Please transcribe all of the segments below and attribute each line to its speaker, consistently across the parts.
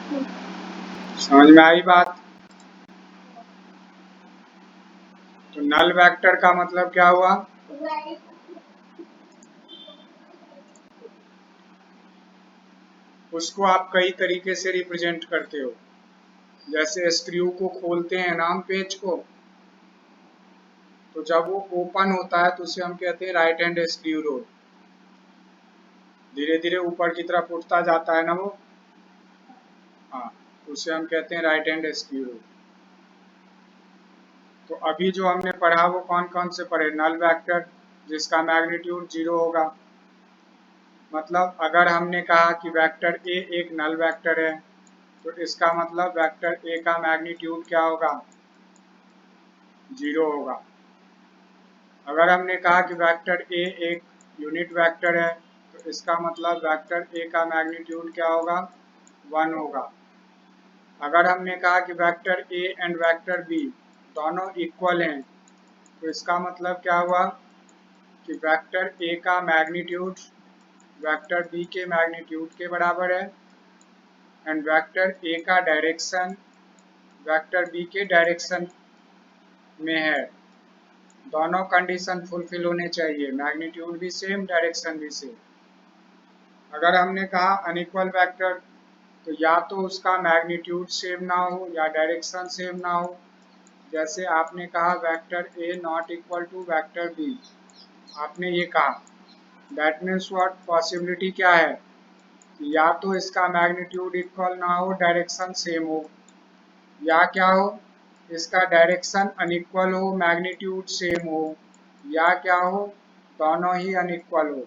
Speaker 1: समझ में आई बात? तो नल वेक्टर का मतलब क्या हुआ? उसको आप कई तरीके से रिप्रेजेंट करते हो। जैसे स्क्रू को खोलते हैं ना हम पेज को, तो जब वो ओपन होता है तो उसे हम कहते हैं राइट हैंड स्क्रू रोल। धीरे धीरे ऊपर की तरफ उठता जाता है ना वो, हाँ, उसे हम कहते हैं राइट हैंड स्क्रू रोल। तो अभी जो हमने पढ़ा वो कौन कौन से पढ़े? नल वेक्टर जिसका मैग्नीट्यूड 0 होगा। मतलब अगर हमने कहा कि वेक्टर ए एक नल वेक्टर है, तो इसका मतलब वेक्टर ए का मैग्नीट्यूड क्या होगा? 0 होगा। अगर हमने कहा कि वेक्टर ए एक यूनिट वेक्टर है, तो इसका मतलब वेक्टर ए का मैग्नीट्यूड क्या होगा? 1 होगा। अगर हमने कहा कि vector A and vector B दोनों इक्वल हैं, तो इसका मतलब क्या हुआ कि वेक्टर ए का मैग्नीट्यूड वेक्टर बी के मैग्नीट्यूड के बराबर है एंड वेक्टर ए का डायरेक्शन वेक्टर बी के डायरेक्शन में है। दोनों कंडीशन फुलफिल होने चाहिए, मैग्नीट्यूड भी सेम, डायरेक्शन भी सेम। अगर हमने कहा अनइक्वल वेक्टर, तो या तो उसका मैग्नीट्यूड सेम ना हो या डायरेक्शन सेम ना हो। जैसे आपने कहा vector A not equal to vector B, आपने ये कहा, दैट मीन्स व्हाट? पॉसिबिलिटी क्या है? या तो इसका मैग्नीट्यूड इक्वल ना हो, डायरेक्शन सेम हो, या क्या हो, इसका डायरेक्शन अनइक्वल हो, मैग्नीट्यूड सेम हो, या क्या हो, दोनों ही अनइक्वल हो।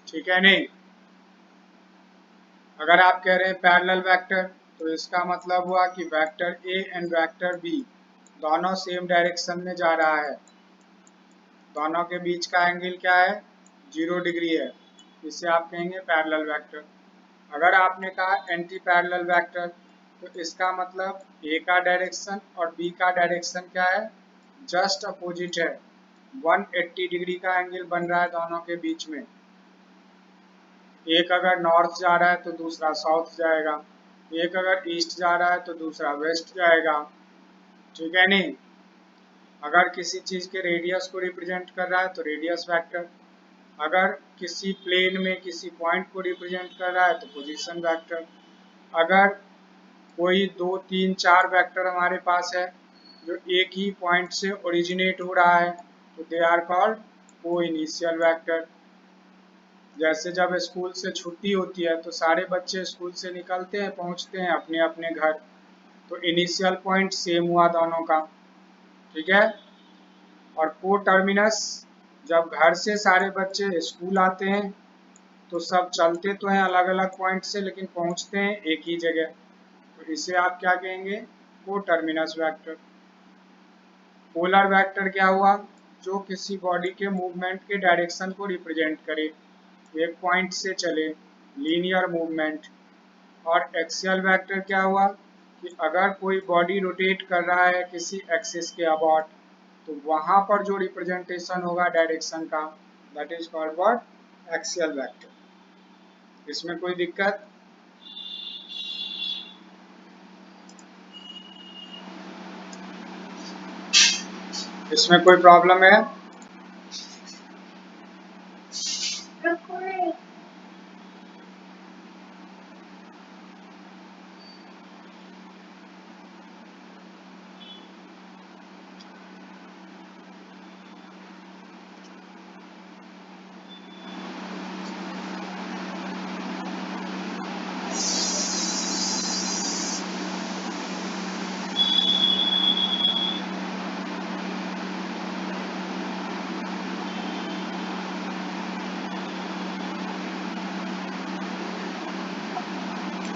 Speaker 1: ठीक है नहीं? अगर आप कह रहे हैं पैरेलल वेक्टर, तो इसका मतलब हुआ कि vector A and vector B दोनों सेम डायरेक्शन में जा रहा है, दोनों के बीच का एंगल क्या है? 0 डिग्री है, इसे आप कहेंगे पैरेलल वेक्टर। अगर आपने कहा एंटी पैरेलल वेक्टर, तो इसका मतलब ए का डायरेक्शन और बी का डायरेक्शन क्या है? जस्ट अपोजिट है, 180 डिग्री का एंगल बन रहा है दोनों के बीच में। एक अगर नॉर्थ जा रहा है तो दूसरा साउथ जाएगा, एक अगर ईस्ट जा रहा है तो दूसरा वेस्ट जाएगा। ठीक है नहीं? अगर किसी चीज के रेडियस को रिप्रेजेंट कर रहा है तो रेडियस वेक्टर, अगर किसी प्लेन में किसी पॉइंट को रिप्रेजेंट कर रहा है तो पोजीशन वेक्टर। अगर कोई 2 3 4 वेक्टर हमारे पास है जो एक ही पॉइंट से ओरिजिनेट हो रहा है, तो दे आर कॉल्ड को इनिशियल वेक्टर। जैसे जब स्कूल से छुट्टी होती है तो सारे बच्चे स्कूल से निकलते हैं, पहुंचते हैं अपने अपने घर, तो इनिशियल पॉइंट सेम हुआ दोनों का। ठीक है? और को टर्मिनस, जब घर से सारे बच्चे स्कूल आते हैं तो सब चलते तो हैं अलग अलग पॉइंट से, लेकिन पहुंचते हैं एक ही जगह, तो इसे आप क्या कहेंगे? को टर्मिनस वेक्टर। पोलर वेक्टर क्या हुआ? जो किसी बॉडी के मूवमेंट के डायरेक्शन को रिप्रेजेंट करे, एक पॉइंट से चले, लीनियर मूवमेंट। और एक्सियल वेक्टर क्या हुआ कि अगर कोई बॉडी रोटेट कर रहा है किसी एक्सिस के अबाउट, तो वहां पर जो रिप्रेजेंटेशन होगा डायरेक्शन का, that is called what? Axial vector. इसमें कोई दिक्कत? इसमें कोई प्रॉब्लम है?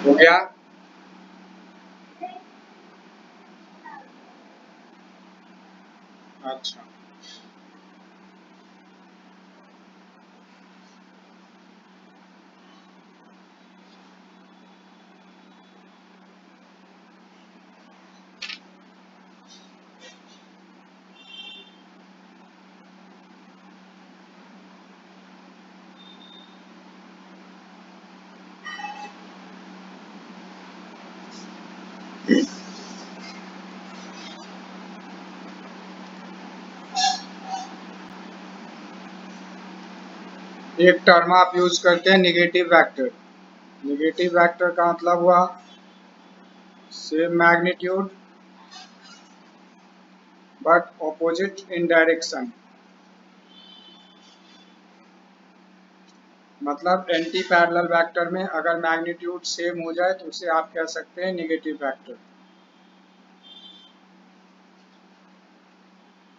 Speaker 1: हो गया? अच्छा, एक टर्म आप यूज करते हैं निगेटिव वेक्टर। निगेटिव वेक्टर का मतलब हुआ same magnitude but opposite in direction. मतलब एंटी पैरेलल वेक्टर में अगर मैग्नीट्यूड सेम हो जाए तो उसे आप कह सकते हैं निगेटिव वेक्टर।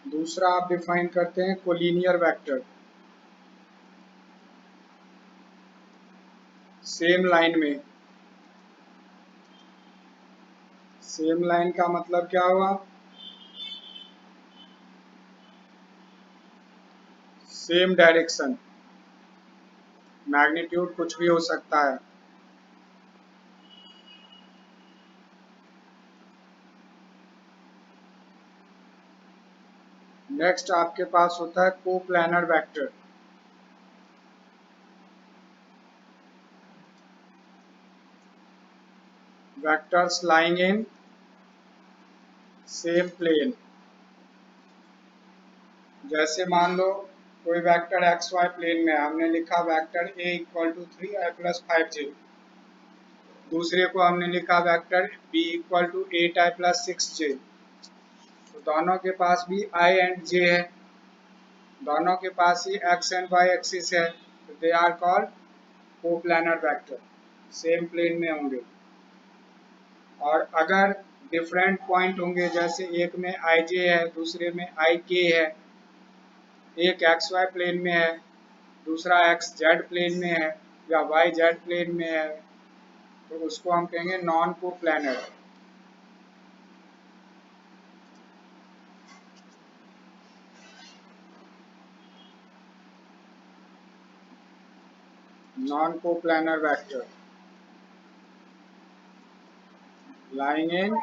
Speaker 1: दूसरा आप डिफाइन करते हैं कोलिनियर वेक्टर। सेम लाइन में, सेम लाइन का मतलब क्या हुआ? सेम डायरेक्शन, मैग्नीट्यूड कुछ भी हो सकता है। नेक्स्ट आपके पास होता है coplanar vector. Vectors lying in same plane. जैसे मान लो कोई वेक्टर एक्स वाई प्लेन में है, हमने लिखा vector A equal to 3i+5j। दूसरे को हमने लिखा vector B equal to 8i+6j। तो दोनों के पास भी i एंड j है, दोनों के पास ही x एंड y एक्सिस है, तो they are called coplanar vector, same plane में होंगे। और अगर डिफरेंट पॉइंट होंगे, जैसे एक में आई जे है, दूसरे में आई के है, एक एक्स वाई प्लेन में है, दूसरा एक्स जेड प्लेन में है या वाई जेड प्लेन में है, तो उसको हम कहेंगे non coplanar. Non coplanar vector lying in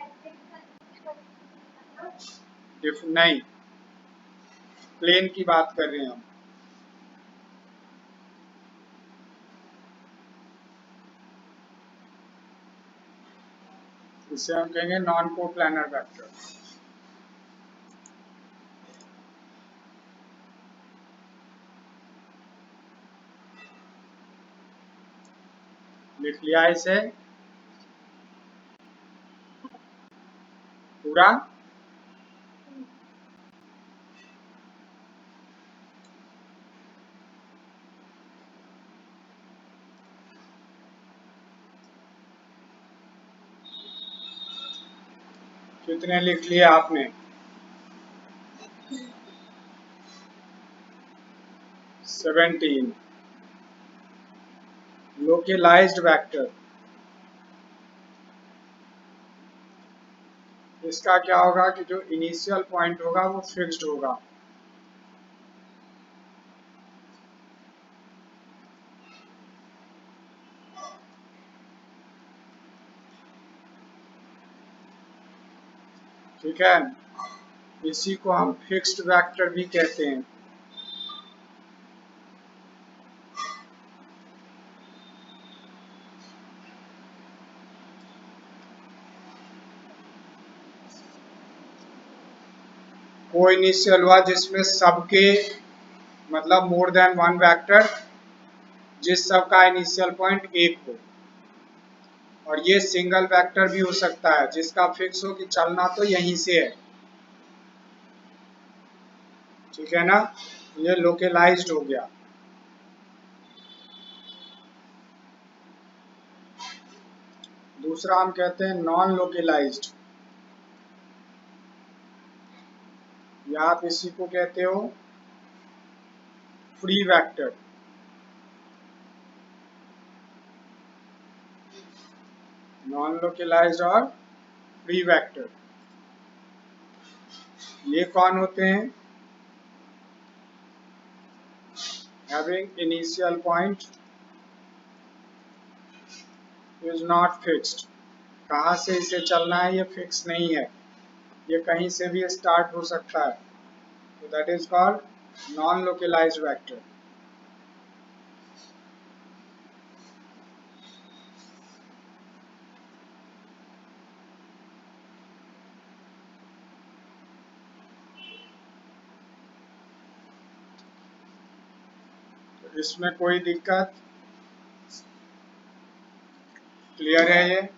Speaker 1: नहीं, प्लेन की बात कर रहे हैं हम। इसे हम कहेंगे नॉन कोप्लानर वेक्टर। लिख लिया इसे पूरा। कितने लिख लिए आपने? 17। लोकेलाइज्ड वेक्टर, इसका क्या होगा कि जो इनिशियल पॉइंट होगा वो फिक्स्ड होगा। ठीक है, इसी को हम फिक्स्ड वेक्टर भी कहते हैं। वो इनिशियल हुआ जिसमें सबके मतलब मोर देन वन वेक्टर, जिस सब का इनिशियल पॉइंट एक हो। और ये सिंगल वेक्टर भी हो सकता है जिसका फिक्स हो कि चलना तो यहीं से है। ठीक है ना, ये लोकेलाइज्ड हो गया। दूसरा हम कहते हैं नॉन लोकेलाइज्ड, या आप इसी को कहते हो फ्री वेक्टर। नॉन लोकेलाइज्ड और फ्री वेक्टर, ये कौन होते हैं? Having initial point is not fixed. कहाँ से इसे चलना है ये फिक्स नहीं है, ये कहीं से भी स्टार्ट हो सकता है, तो that is called non localized vector. इसमें कोई दिक्कत? क्लियर है ये?